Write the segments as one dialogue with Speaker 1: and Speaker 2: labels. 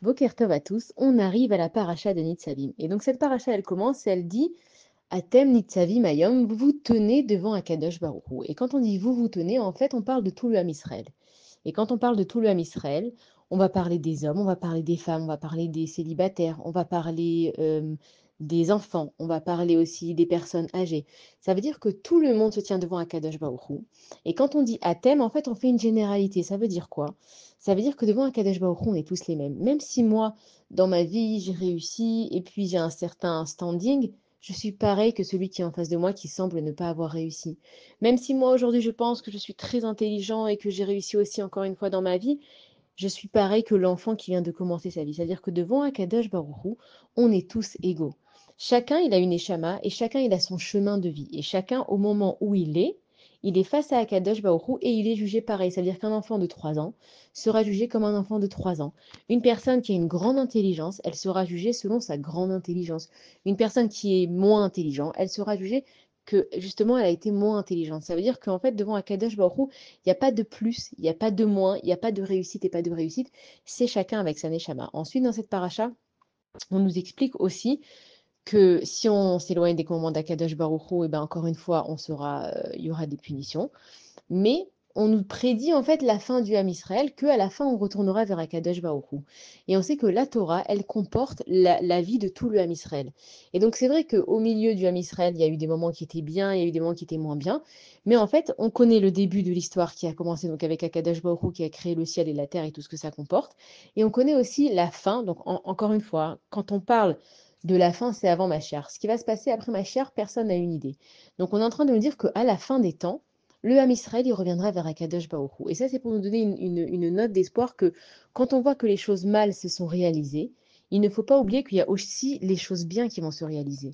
Speaker 1: Boker Tov à tous, on arrive à la paracha de Nitzavim. Et donc cette paracha, elle commence, elle dit Atem Nitzavim Ayom, vous vous tenez devant Akadosh Baruch Hu. Et quand on dit vous vous tenez, en fait, on parle de tout le Ham Israël. Et quand on parle de tout le Ham Israël, on va parler des hommes, on va parler des femmes, on va parler des célibataires, on va parler des enfants, on va parler aussi des personnes âgées. Ça veut dire que tout le monde se tient devant Akadosh Baruch Hu. Et quand on dit Atem, en fait, on fait une généralité. Ça veut dire quoi? Ça veut dire que devant Akadosh Baruch Hu, on est tous les mêmes. Même si moi, dans ma vie, j'ai réussi et puis j'ai un certain standing, je suis pareil que celui qui est en face de moi qui semble ne pas avoir réussi. Même si moi aujourd'hui je pense que je suis très intelligent et que j'ai réussi aussi encore une fois dans ma vie, je suis pareil que l'enfant qui vient de commencer sa vie. C'est-à-dire que devant Akadosh Baruch Hu, on est tous égaux. Chacun il a une échama et chacun il a son chemin de vie. Et chacun au moment où il est face à Akadosh Baruch Hu et il est jugé pareil. C'est-à-dire qu'un enfant de 3 ans sera jugé comme un enfant de 3 ans. Une personne qui a une grande intelligence, elle sera jugée selon sa grande intelligence. Une personne qui est moins intelligente, elle sera jugée que justement elle a été moins intelligente. Ça veut dire qu'en fait devant Akadosh Baruch Hu, il n'y a pas de plus, il n'y a pas de moins, il n'y a pas de réussite et pas de réussite. C'est chacun avec sa neshama. Ensuite, dans cette paracha, on nous explique aussi que si on s'éloigne des commandements d'Akadosh Baruch Hu, et ben encore une fois, il y aura des punitions. Mais on nous prédit en fait la fin du Ham Israël, qu'à la fin on retournera vers Akadosh Baruch Hu. Et on sait que la Torah, elle comporte la vie de tout le Ham Israël. Et donc c'est vrai qu'au milieu du Ham Israël, il y a eu des moments qui étaient bien, il y a eu des moments qui étaient moins bien. Mais en fait, on connaît le début de l'histoire qui a commencé donc avec Akadosh Baruch Hu qui a créé le ciel et la terre et tout ce que ça comporte. Et on connaît aussi la fin. Donc encore une fois, quand on parle de la fin, c'est avant Machiar. Ce qui va se passer après Machiar, personne n'a une idée. Donc on est en train de nous dire qu'à la fin des temps, le Ham Israël, il reviendra vers Akadosh Baruch Hu. Et ça, c'est pour nous donner une note d'espoir que quand on voit que les choses mal se sont réalisées, il ne faut pas oublier qu'il y a aussi les choses bien qui vont se réaliser.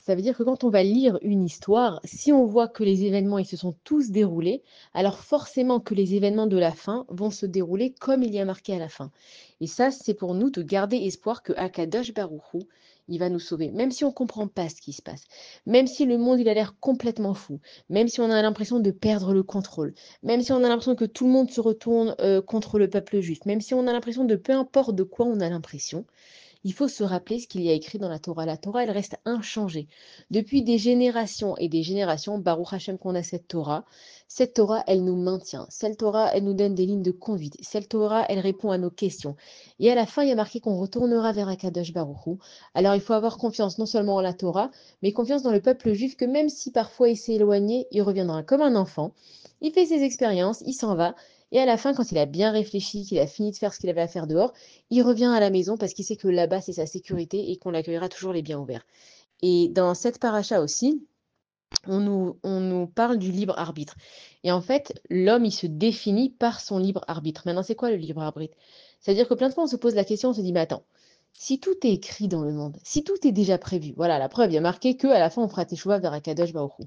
Speaker 1: Ça veut dire que quand on va lire une histoire, si on voit que les événements ils se sont tous déroulés, alors forcément que les événements de la fin vont se dérouler comme il y a marqué à la fin. Et ça, c'est pour nous de garder espoir que Akadosh Baruch Hu, il va nous sauver, même si on ne comprend pas ce qui se passe, même si le monde il a l'air complètement fou, même si on a l'impression de perdre le contrôle, même si on a l'impression que tout le monde se retourne contre le peuple juif, même si on a l'impression de peu importe de quoi on a l'impression, il faut se rappeler ce qu'il y a écrit dans la Torah. La Torah, elle reste inchangée. Depuis des générations et des générations, Baruch Hashem qu'on a cette Torah, elle nous maintient. Cette Torah, elle nous donne des lignes de conduite. Cette Torah, elle répond à nos questions. Et à la fin, il y a marqué qu'on retournera vers Akadosh Baruch Hu. Alors il faut avoir confiance non seulement en la Torah, mais confiance dans le peuple juif que même si parfois il s'est éloigné, il reviendra comme un enfant. Il fait ses expériences, il s'en va. Et à la fin, quand il a bien réfléchi, qu'il a fini de faire ce qu'il avait à faire dehors, il revient à la maison parce qu'il sait que là-bas, c'est sa sécurité et qu'on l'accueillera toujours les biens ouverts. Et dans cette paracha aussi, on nous parle du libre arbitre. Et en fait, l'homme, il se définit par son libre arbitre. Maintenant, c'est quoi le libre arbitre? C'est-à-dire que plein de fois, on se pose la question, on se dit, mais attends, si tout est écrit dans le monde, si tout est déjà prévu, voilà, la preuve, il y a marqué qu'à la fin, on fera teshuva vers Akadosh Baruch Hu.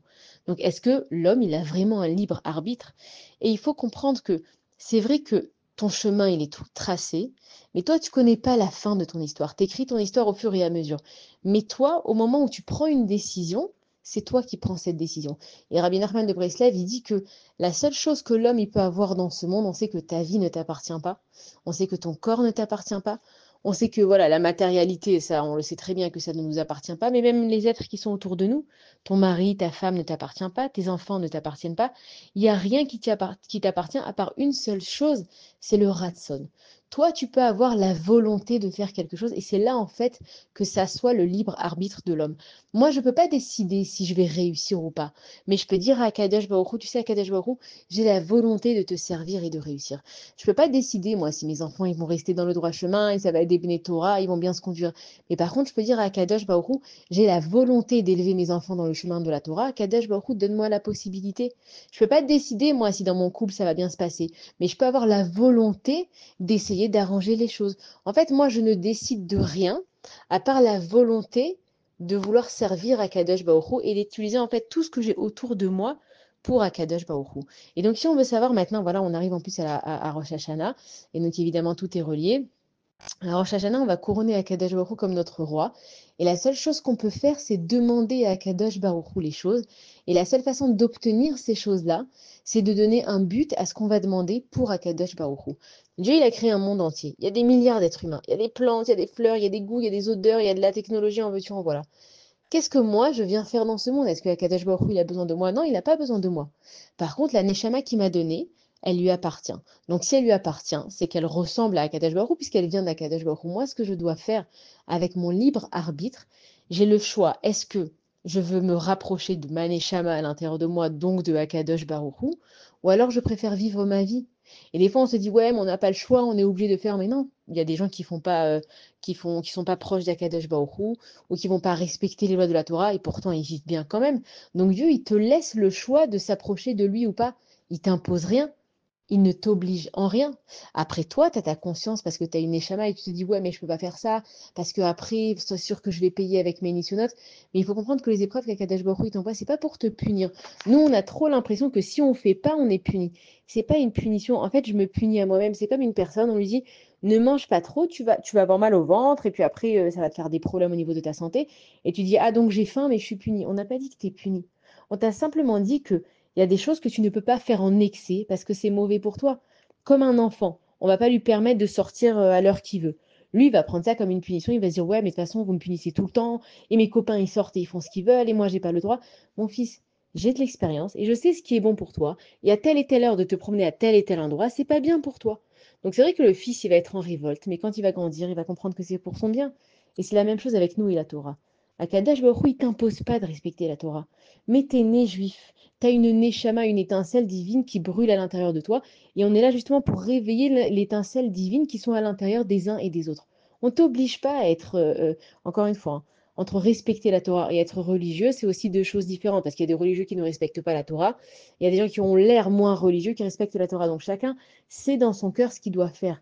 Speaker 1: Donc, est-ce que l'homme, il a vraiment un libre arbitre? Et il faut comprendre que c'est vrai que ton chemin, il est tout tracé, mais toi, tu connais pas la fin de ton histoire. Tu écris ton histoire au fur et à mesure. Mais toi, au moment où tu prends une décision, c'est toi qui prends cette décision. Et Rabbi Nachman de Breslev, il dit que la seule chose que l'homme il peut avoir dans ce monde, on sait que ta vie ne t'appartient pas, on sait que ton corps ne t'appartient pas, on sait que voilà, la matérialité, ça, on le sait très bien que ça ne nous appartient pas, mais même les êtres qui sont autour de nous, ton mari, ta femme ne t'appartient pas, tes enfants ne t'appartiennent pas, il n'y a rien qui t'appartient à part une seule chose, c'est le ratson. Toi, tu peux avoir la volonté de faire quelque chose, et c'est là en fait que ça soit le libre arbitre de l'homme. Moi, je ne peux pas décider si je vais réussir ou pas, mais je peux dire à Akadosh Baruch Hu, tu sais, Akadosh Baruch Hu, j'ai la volonté de te servir et de réussir. Je ne peux pas décider, moi, si mes enfants ils vont rester dans le droit chemin et ça va être des Bnei Torah, ils vont bien se conduire. Mais par contre, je peux dire à Akadosh Baruch Hu, j'ai la volonté d'élever mes enfants dans le chemin de la Torah. Akadosh Baruch Hu, donne-moi la possibilité. Je ne peux pas décider, moi, si dans mon couple ça va bien se passer, mais je peux avoir la volonté d'essayer d'arranger les choses. En fait, moi, je ne décide de rien à part la volonté de vouloir servir Akadosh Baruch Hu et d'utiliser en fait tout ce que j'ai autour de moi pour Akadosh Baruch Hu. Et donc, si on veut savoir maintenant, voilà, on arrive en plus à Rosh Hashanah, et donc évidemment tout est relié. Alors, Rosh Hashanah, on va couronner Akadosh Baruch Hu comme notre roi. Et la seule chose qu'on peut faire, c'est demander à Akadosh Baruch Hu les choses. Et la seule façon d'obtenir ces choses-là, c'est de donner un but à ce qu'on va demander pour Akadosh Baruch Hu. Dieu, il a créé un monde entier. Il y a des milliards d'êtres humains. Il y a des plantes, il y a des fleurs, il y a des goûts, il y a des odeurs, il y a de la technologie, en veux-tu, en voilà. Qu'est-ce que moi, je viens faire dans ce monde? Est-ce que Akadosh Baruch Hu, il a besoin de moi? Non, il n'a pas besoin de moi. Par contre, la Neshama qu'il m'a donnée, elle lui appartient. Donc, si elle lui appartient, c'est qu'elle ressemble à Akadosh Baruch Hu, puisqu'elle vient d'Akadosh Baruch Hu. Moi, ce que je dois faire avec mon libre arbitre, j'ai le choix. Est-ce que je veux me rapprocher de ma Neshama à l'intérieur de moi, donc de Akadosh Baruch Hu, ou alors je préfère vivre ma vie? Et des fois, on se dit, ouais, mais on n'a pas le choix, on est obligé de faire. Mais non, il y a des gens qui font pas, qui sont pas proches d'Akadosh Baruch Hu, ou qui vont pas respecter les lois de la Torah, et pourtant ils vivent bien quand même. Donc Dieu, il te laisse le choix de s'approcher de lui ou pas. Il t'impose rien. Il ne t'oblige en rien. Après, toi, tu as ta conscience parce que tu as une échama et tu te dis, ouais, mais je peux pas faire ça, parce que après, sois sûr que je vais payer avec mes nisyonotes. Mais il faut comprendre que les épreuves qu'Akadash Baruch Hu, il t'envoie, c'est pas pour te punir. Nous, on a trop l'impression que si on fait pas, on est puni. C'est pas une punition. En fait, je me punis à moi-même. C'est comme une personne, on lui dit, ne mange pas trop, tu vas avoir mal au ventre, et puis après, ça va te faire des problèmes au niveau de ta santé. Et tu dis, ah, donc j'ai faim, mais je suis puni. On n'a pas dit que tu es puni. On t'a simplement dit que il y a des choses que tu ne peux pas faire en excès parce que c'est mauvais pour toi. Comme un enfant, on va pas lui permettre de sortir à l'heure qu'il veut. Lui, il va prendre ça comme une punition. Il va se dire, ouais, mais de toute façon, vous me punissez tout le temps. Et mes copains, ils sortent et ils font ce qu'ils veulent. Et moi, j'ai pas le droit. Mon fils, j'ai de l'expérience et je sais ce qui est bon pour toi. Et à telle et telle heure de te promener à tel et tel endroit, c'est pas bien pour toi. Donc c'est vrai que le fils, il va être en révolte. Mais quand il va grandir, il va comprendre que c'est pour son bien. Et c'est la même chose avec nous et la Torah. Akadash Baruch Hu, il t'impose pas de respecter la Torah. Mais t'es né juif. Tu as une neshama, une étincelle divine qui brûle à l'intérieur de toi. Et on est là justement pour réveiller l'étincelle divine qui sont à l'intérieur des uns et des autres. On ne t'oblige pas à être, encore une fois, hein, entre respecter la Torah et être religieux, c'est aussi deux choses différentes. Parce qu'il y a des religieux qui ne respectent pas la Torah. Il y a des gens qui ont l'air moins religieux qui respectent la Torah. Donc chacun sait dans son cœur ce qu'il doit faire.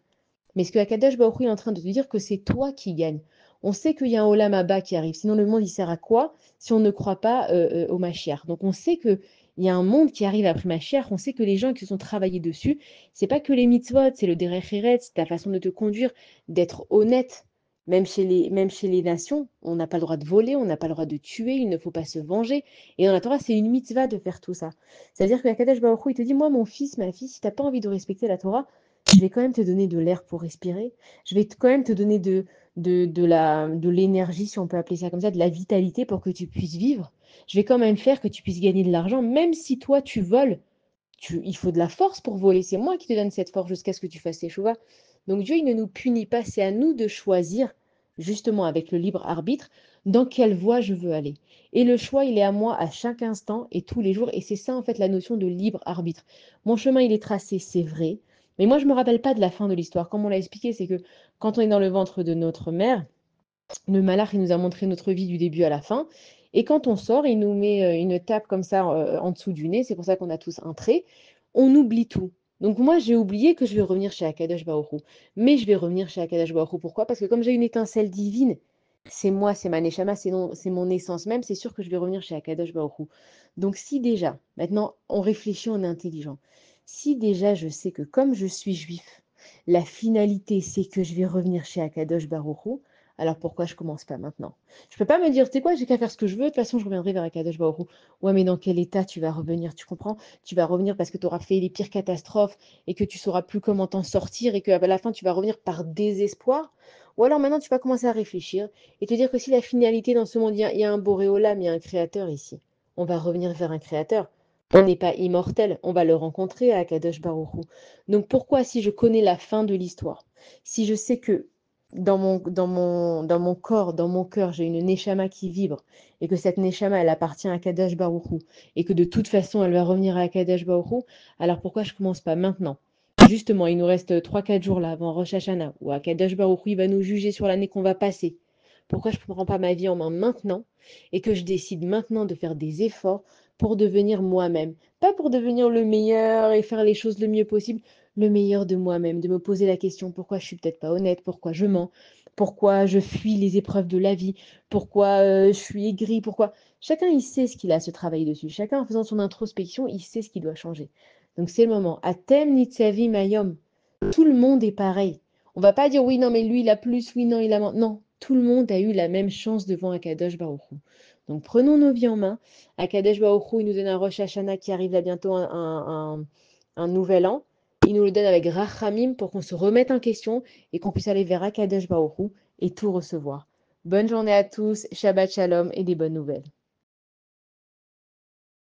Speaker 1: Mais ce que Akadosh Baruch Hu est en train de te dire, que c'est toi qui gagnes. On sait qu'il y a un Olam Abba qui arrive. Sinon, le monde, il sert à quoi si on ne croit pas au Mashiach? Donc, on sait qu'il y a un monde qui arrive après Mashiach. On sait que les gens qui se sont travaillés dessus, c'est pas que les mitzvot, c'est le derech eretz, c'est ta façon de te conduire, d'être honnête. Même chez les nations, on n'a pas le droit de voler, on n'a pas le droit de tuer, il ne faut pas se venger. Et dans la Torah, c'est une mitzvah de faire tout ça. C'est-à-dire que Akadosh Baruch Hu, il te dit, moi, mon fils, ma fille, si tu n'as pas envie de respecter la Torah, je vais quand même te donner de l'air pour respirer. Je vais quand même te donner de l'énergie, si on peut appeler ça comme ça, de la vitalité pour que tu puisses vivre. Je vais quand même faire que tu puisses gagner de l'argent, même si toi, tu voles. Il faut de la force pour voler. C'est moi qui te donne cette force jusqu'à ce que tu fasses tes choix. Donc Dieu, il ne nous punit pas. C'est à nous de choisir, justement avec le libre arbitre, dans quelle voie je veux aller. Et le choix, il est à moi à chaque instant et tous les jours. Et c'est ça, en fait, la notion de libre arbitre. Mon chemin, il est tracé, c'est vrai. Mais moi, je ne me rappelle pas de la fin de l'histoire. Comme on l'a expliqué, c'est que quand on est dans le ventre de notre mère, le malach, il nous a montré notre vie du début à la fin. Et quand on sort, il nous met une tape comme ça en dessous du nez. C'est pour ça qu'on a tous un trait. On oublie tout. Donc moi, j'ai oublié que je vais revenir chez Akadosh Baruch Hu. Mais je vais revenir chez Akadosh Baruch Hu. Pourquoi? Parce que comme j'ai une étincelle divine, c'est moi, c'est ma neshama, c'est mon essence même. C'est sûr que je vais revenir chez Akadosh Baruch Hu. Donc si déjà, maintenant, on réfléchit, on est intelligent. Si déjà, je sais que comme je suis juif, la finalité, c'est que je vais revenir chez Akadosh Baruch Hu, alors pourquoi je commence pas maintenant? Je peux pas me dire, tu sais quoi, j'ai qu'à faire ce que je veux, de toute façon je reviendrai vers Akadosh Baruch Hu. Ouais, mais dans quel état tu vas revenir, tu comprends? Tu vas revenir parce que tu auras fait les pires catastrophes et que tu sauras plus comment t'en sortir et qu'à la fin tu vas revenir par désespoir. Ou alors maintenant tu vas commencer à réfléchir et te dire que si la finalité dans ce monde, il y a un boréolam, il y a un créateur ici. On va revenir vers un créateur. On n'est pas immortel, on va le rencontrer à Akadosh Baruch Hu. Donc pourquoi, si je connais la fin de l'histoire, si je sais que dans mon corps, dans mon cœur, j'ai une neshama qui vibre et que cette neshama, elle appartient à Kadosh Baruch Hu et que de toute façon, elle va revenir à Kadosh Baruch Hu, alors pourquoi je commence pas maintenant? Justement, il nous reste 3 4 jours là avant Rosh Hashanah où Kadosh Baruch Hu il va nous juger sur l'année qu'on va passer. Pourquoi je ne prends pas ma vie en main maintenant et que je décide maintenant de faire des efforts pour devenir moi-même? Pas pour devenir le meilleur et faire les choses le mieux possible, le meilleur de moi-même, de me poser la question pourquoi je suis peut-être pas honnête, pourquoi je mens, pourquoi je fuis les épreuves de la vie, pourquoi je suis aigri, pourquoi. Chacun, il sait ce qu'il a à se travailler dessus. Chacun, en faisant son introspection, il sait ce qu'il doit changer. Donc c'est le moment. Atem nitsavi mayom. Tout le monde est pareil. On va pas dire: «Oui, non, mais lui, il a plus, oui, non, il a moins». Non, tout le monde a eu la même chance devant Akadosh Baruch Hu. Donc prenons nos vies en main. Akadosh Baruch Hu, il nous donne un Rosh Hashanah qui arrive là bientôt, un nouvel an. Il nous le donne avec rachamim pour qu'on se remette en question et qu'on puisse aller vers Akadosh Baruch Hu et tout recevoir. Bonne journée à tous, Shabbat Shalom et des bonnes nouvelles.